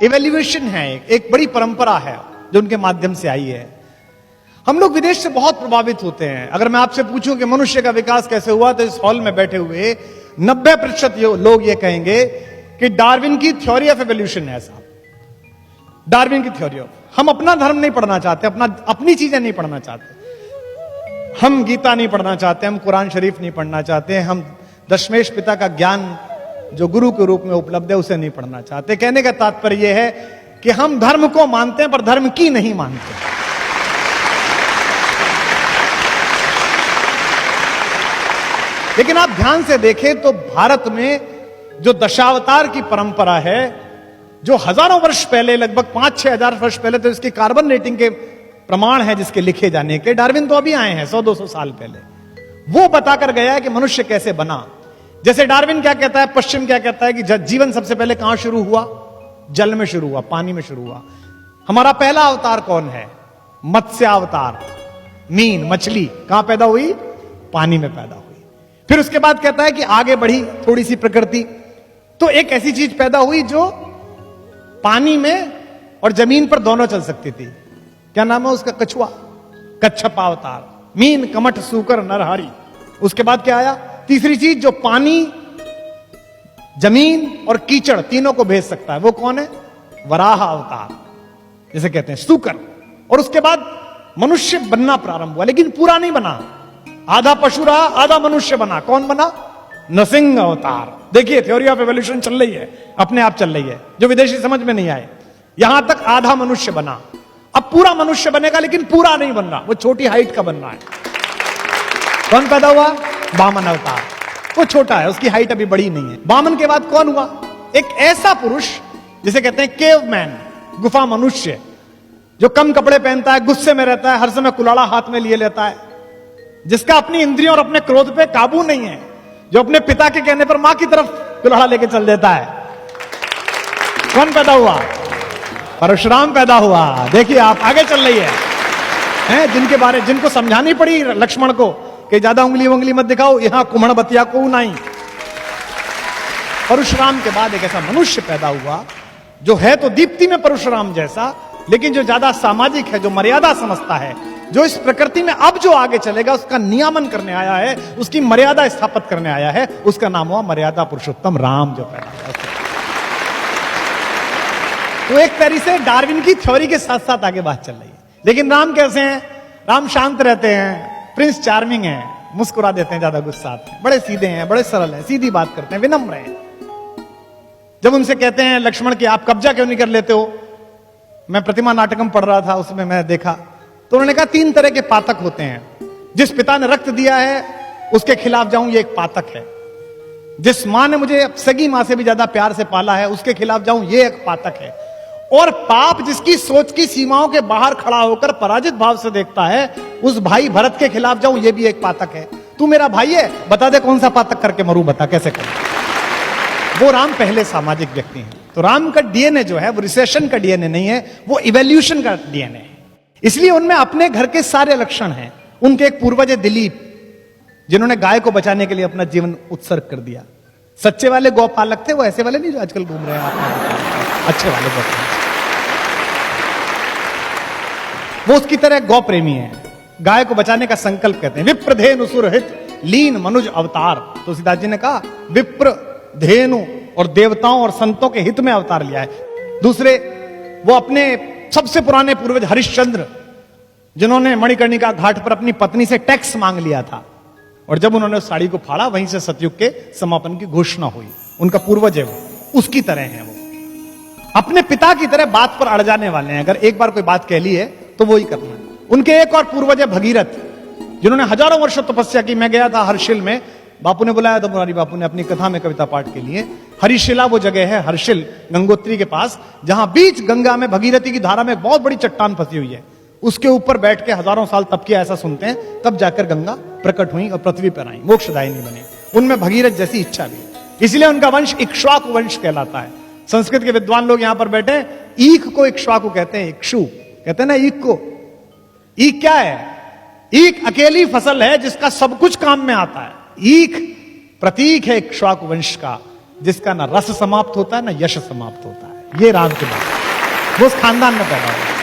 Evaluation है, एक बड़ी परंपरा है जो उनके माध्यम से आई है। हम लोग विदेश से बहुत प्रभावित होते हैं। अगर मैं आपसे पूछूं कि मनुष्य का विकास कैसे हुआ, तो इस हॉल में बैठे हुए 90% लोग ये कहेंगे कि डार्विन की थ्योरी ऑफ एवोल्यूशन है साहब, डार्विन की थ्योरी ऑफ। हम अपना धर्म नहीं पढ़ना चाहते, अपनी चीजें नहीं पढ़ना चाहते, हम गीता नहीं पढ़ना चाहते, हम कुरान शरीफ नहीं पढ़ना चाहते, हम दशमेश पिता का ज्ञान जो गुरु के रूप में उपलब्ध है उसे नहीं पढ़ना चाहते। कहने का तात्पर्य यह है कि हम धर्म को मानते हैं पर धर्म की नहीं मानते। लेकिन आप ध्यान से देखें तो भारत में जो दशावतार की परंपरा है, जो हजारों वर्ष पहले, लगभग 5-6 हजार वर्ष पहले, तो इसकी कार्बन रेटिंग के प्रमाण है जिसके लिखे जाने के। डार्विन तो अभी आए हैं 100-200 साल पहले, वो बताकर गया है कि मनुष्य कैसे बना। जैसे डार्विन क्या कहता है, पश्चिम क्या कहता है कि जीवन सबसे पहले कहां शुरू हुआ? जल में शुरू हुआ, पानी में शुरू हुआ। हमारा पहला अवतार कौन है? मत्स्य अवतार, मीन, मछली कहां पैदा हुई? पानी में पैदा हुई। फिर उसके बाद कहता है कि आगे बढ़ी थोड़ी सी प्रकृति, तो एक ऐसी चीज पैदा हुई जो पानी में और जमीन पर दोनों चल सकती थी। क्या नाम है उसका? कछुआ, कच्छप अवतार। मीन, कमठ, सूकर, नरहरि। उसके बाद क्या आया? तीसरी चीज जो पानी, जमीन और कीचड़ तीनों को भेज सकता है, वो कौन है? वराह अवतार, जिसे कहते हैं सूकर। और उसके बाद मनुष्य बनना प्रारंभ हुआ, लेकिन पूरा नहीं बना। आधा पशु रहा, आधा मनुष्य बना। कौन बना? नरसिंह अवतार। देखिए थ्योरी ऑफ एवोल्यूशन चल रही है, अपने आप चल रही है, जो विदेशी समझ में नहीं आए। यहां तक आधा मनुष्य बना, अब पूरा मनुष्य बनेगा, लेकिन पूरा नहीं बन रहा, वो छोटी हाइट का बन रहा है। कौन पैदा हुआ? वामन अवतार। वो छोटा है, उसकी हाइट अभी बड़ी नहीं है। वामन के बाद कौन हुआ? एक ऐसा पुरुष जिसे कहते हैं केवमैन, गुफा मनुष्य, जो कम कपड़े पहनता है, गुस्से में रहता है, हर समय कुलाड़ा हाथ में लिए लेता है, जिसका अपनी इंद्रियों और अपने क्रोध पे काबू नहीं है, जो अपने पिता के कहने पर मां की तरफ कुल्हाड़ा लेके चल देता है। कौन पैदा हुआ? परशुराम पैदा हुआ। देखिए आप, आगे चल रही है, जिनको समझानी पड़ी लक्ष्मण को कि ज्यादा उंगली मत दिखाओ, यहां कुम्हण बतिया को नहीं। परशुराम के बाद एक ऐसा मनुष्य पैदा हुआ जो है तो दीप्ति में परशुराम जैसा, लेकिन जो ज्यादा सामाजिक है, जो मर्यादा समझता है, जो इस प्रकृति में अब जो आगे चलेगा उसका नियामन करने आया है, उसकी मर्यादा स्थापित करने आया है। उसका नाम हुआ मर्यादा पुरुषोत्तम राम, जो पैदा हुआ। तो एक तरीके से डार्विन की थ्योरी के साथ साथ आगे बात चल रही है। लेकिन राम कैसे हैं? राम शांत रहते हैं, प्रिंस चार्मिंग है, मुस्कुरा देते हैं, ज्यादा गुस्सा आते हैं, बड़े सीधे हैं, बड़े सरल हैं, सीधी बात करते हैं, विनम्र हैं। जब उनसे कहते हैं लक्ष्मण कि आप कब्जा क्यों नहीं कर लेते हो, मैं प्रतिमा नाटकम पढ़ रहा था, उसमें मैं देखा, तो उन्होंने कहा 3 तरह के पातक होते हैं। जिस पिता ने रक्त दिया है उसके खिलाफ जाऊं, ये एक पातक है। जिस मां ने मुझे सगी मां से भी ज्यादा प्यार से पाला है, उसके खिलाफ जाऊं, ये एक पातक है। और पाप जिसकी सोच की सीमाओं के बाहर खड़ा होकर पराजित भाव से देखता है, उस भाई भरत के खिलाफ जाऊं, ये भी एक पातक है। तू मेरा भाई है, बता दे कौन सा पातक करके मरूं, बता कैसे करूं। वो राम पहले सामाजिक व्यक्ति हैं। तो राम का डीएनए जो है वो रिसेशन का डीएनए नहीं है, वो इवोल्यूशन का डीएनए है। इसलिए उनमें अपने घर के सारे लक्षण हैं। उनके एक पूर्वज है दिलीप, जिन्होंने गाय को बचाने के लिए अपना जीवन उत्सर्ग कर दिया। सच्चे वाले गौपालक थे वो, ऐसे वाले नहीं जो आजकल घूम रहे हैं, अच्छे वाले गौपालक। वो उसकी तरह गौ प्रेमी है, गाय को बचाने का संकल्प कहते हैं। विप्र धेनु सुरहित लीन मनुज अवतार। तुलसीदास जी ने कहा विप्र, धेनु और देवताओं और संतों के हित में अवतार लिया है। दूसरे, वो अपने सबसे पुराने पूर्वज हरिश्चंद्र, जिन्होंने मणिकर्णिका घाट पर अपनी पत्नी से टैक्स मांग लिया था, और जब उन्होंने उस साड़ी को फाड़ा, वहीं से सतयुग के समापन की घोषणा हुई। उनका पूर्वज है वो, उसकी तरह है वो, अपने पिता की तरह बात पर अड़ जाने वाले हैं। अगर एक बार कोई बात कह ली है तो वो ही करना है। उनके एक और पूर्वज है भगीरथ, जिन्होंने हजारों वर्षों तपस्या की। मैं गया था हर्षिल में, बापू ने बुलाया था, मुरारी बापू ने, अपनी कथा में कविता पाठ के लिए। हरिशिला वो जगह है, हर्षिल गंगोत्री के पास, जहां बीच गंगा में भगीरथी की धारा में एक बहुत बड़ी चट्टान फंसी हुई है। उसके ऊपर बैठ के हजारों साल तप किया, ऐसा सुनते हैं। तब जाकर गंगा प्रकट हुई और पृथ्वी पर आई, मोक्षदायिनी बनी। उनमें भगीरथ जैसी इच्छा भी, इसलिए उनका वंश इक्ष्वाकु वंश कहलाता है। संस्कृत के विद्वान लोग यहां पर बैठे, ईख को इक्ष्वाकु कहते हैं, इक्षु कहते हैं ना ईख को। ईख क्या है? ईख अकेली फसल है जिसका सब कुछ काम में आता है। ईख प्रतीक है इक्ष्वाकु वंश का, जिसका ना रस समाप्त होता है ना यश समाप्त होता है। ये राम की बात है। वो उस खानदान में पैदा हुआ।